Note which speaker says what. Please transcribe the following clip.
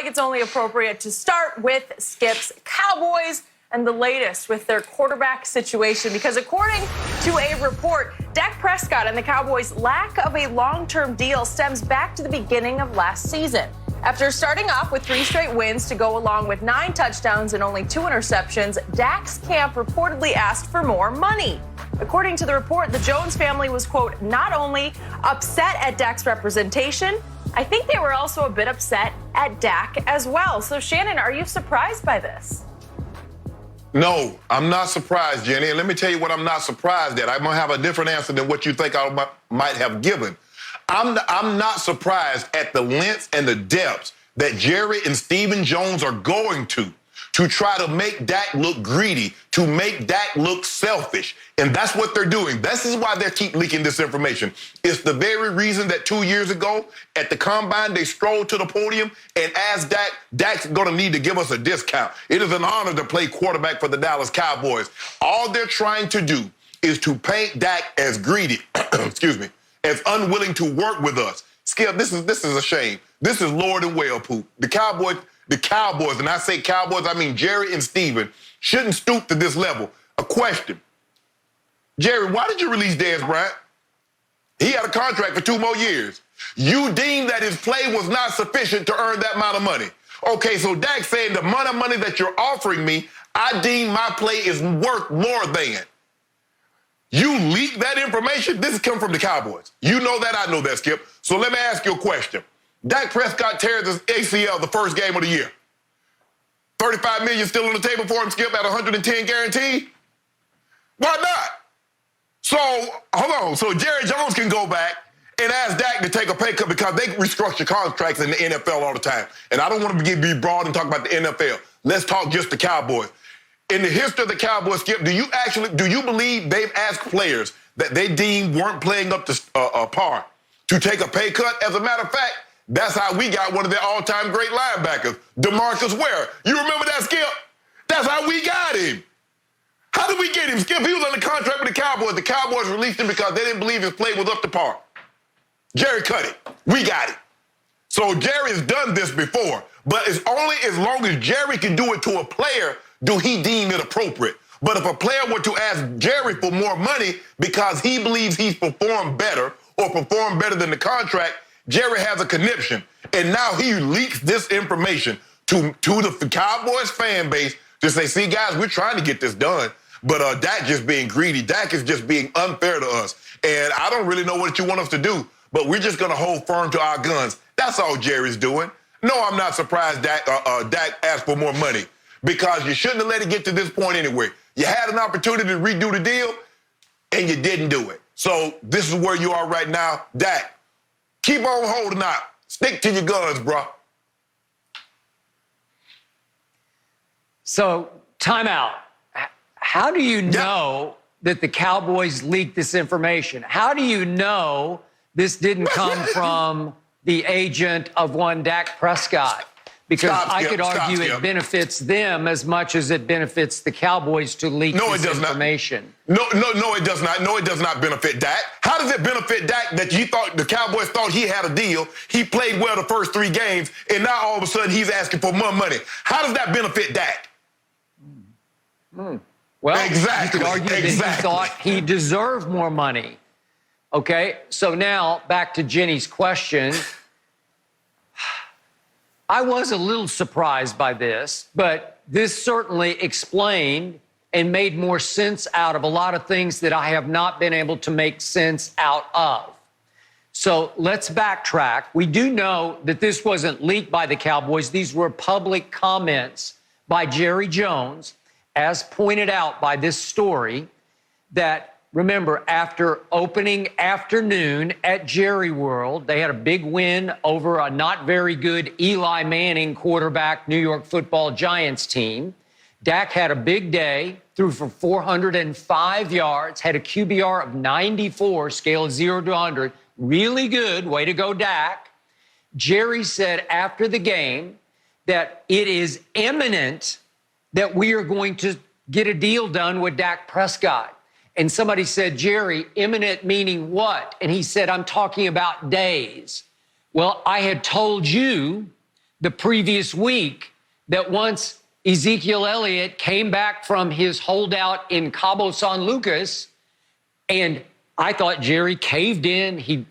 Speaker 1: it's only appropriate to start with Skip's Cowboys and the latest with their quarterback situation, because according to a report, Dak Prescott and the Cowboys' lack of a long-term deal stems back to the beginning of last season. After starting off with 3 straight wins to go along with 9 touchdowns and only 2 interceptions, Dak's camp reportedly asked for more money. According to the report, the Jones family was, quote, not only upset at Dak's representation, I think they were also a bit upset at Dak as well. So, Shannon, are you surprised by this?
Speaker 2: No, I'm not surprised, Jenny. And let me tell you what I'm not surprised at. I'm going to have a different answer than what you think I might have given. I'm not surprised at the lengths and the depths that Jerry and Stephen Jones are going to try to make Dak look greedy, to make Dak look selfish. And that's what they're doing. This is why they keep leaking this information. It's the very reason that 2 years ago at the Combine, they strolled to the podium and asked Dak, Dak's going to need to give us a discount. It is an honor to play quarterback for the Dallas Cowboys. All they're trying to do is to paint Dak as greedy, excuse me, as unwilling to work with us. Skip, this is a shame. This is lower than whale poop. The Cowboys, and I say Cowboys, I mean Jerry and Steven, shouldn't stoop to this level. A question. Jerry, why did you release Dez Bryant? He had a contract for 2 more years. You deemed that his play was not sufficient to earn that amount of money. Okay, so Dak's saying the amount of money that you're offering me, I deem my play is worth more than. You leaked that information? This has come from the Cowboys. You know that, I know that, Skip. So let me ask you a question. Dak Prescott tears his ACL the first game of the year. $35 million still on the table for him, Skip, at 110 guaranteed? Why not? So, hold on. So Jerry Jones can go back and ask Dak to take a pay cut because they restructure contracts in the NFL all the time. And I don't want to be broad and talk about the NFL. Let's talk just the Cowboys. In the history of the Cowboys, Skip, do you believe they've asked players that they deemed weren't playing up to par to take a pay cut? As a matter of fact, that's how we got one of their all-time great linebackers, DeMarcus Ware. You remember that, Skip? That's how we got him. How did we get him, Skip? He was under contract with the Cowboys. The Cowboys released him because they didn't believe his play was up to par. Jerry cut it. We got it. So Jerry's done this before, but it's only as long as Jerry can do it to a player do he deem it appropriate. But if a player were to ask Jerry for more money because he believes he's performed better or performed better than the contract, Jerry has a conniption. And now he leaks this information to the Cowboys fan base to say, see, guys, we're trying to get this done. But Dak just being greedy. Dak is just being unfair to us. And I don't really know what you want us to do, but we're just going to hold firm to our guns. That's all Jerry's doing. No, I'm not surprised Dak asked for more money because you shouldn't have let it get to this point anyway. You had an opportunity to redo the deal, and you didn't do it. So this is where you are right now. Dak, keep on holding out. Stick to your guns, bro.
Speaker 3: So, timeout. How do you know that the Cowboys leaked this information? How do you know this didn't come from the agent of one Dak Prescott? Because I could argue it benefits them as much as it benefits the Cowboys to leak this information.
Speaker 2: No, it does not. No, it does not benefit Dak. How does it benefit Dak that the Cowboys thought he had a deal, he played well the first 3 games, and now all of a sudden he's asking for more money? How does that benefit Dak?
Speaker 3: Well, exactly. You could argue that he thought he deserved more money. Okay, so now back to Jenny's question. I was a little surprised by this, but this certainly explained and made more sense out of a lot of things that I have not been able to make sense out of. So let's backtrack. We do know that this wasn't leaked by the Cowboys. These were public comments by Jerry Jones, as pointed out by this story, that, remember, after opening afternoon at Jerry World, they had a big win over a not very good Eli Manning quarterback New York Football Giants team. Dak had a big day, threw for 405 yards, had a QBR of 94, scale of 0 to 100. Really good. Way to go, Dak. Jerry said after the game that it is imminent that we are going to get a deal done with Dak Prescott. And somebody said, Jerry, imminent meaning what? And he said, I'm talking about days. Well, I had told you the previous week that once Ezekiel Elliott came back from his holdout in Cabo San Lucas, and I thought Jerry caved in. He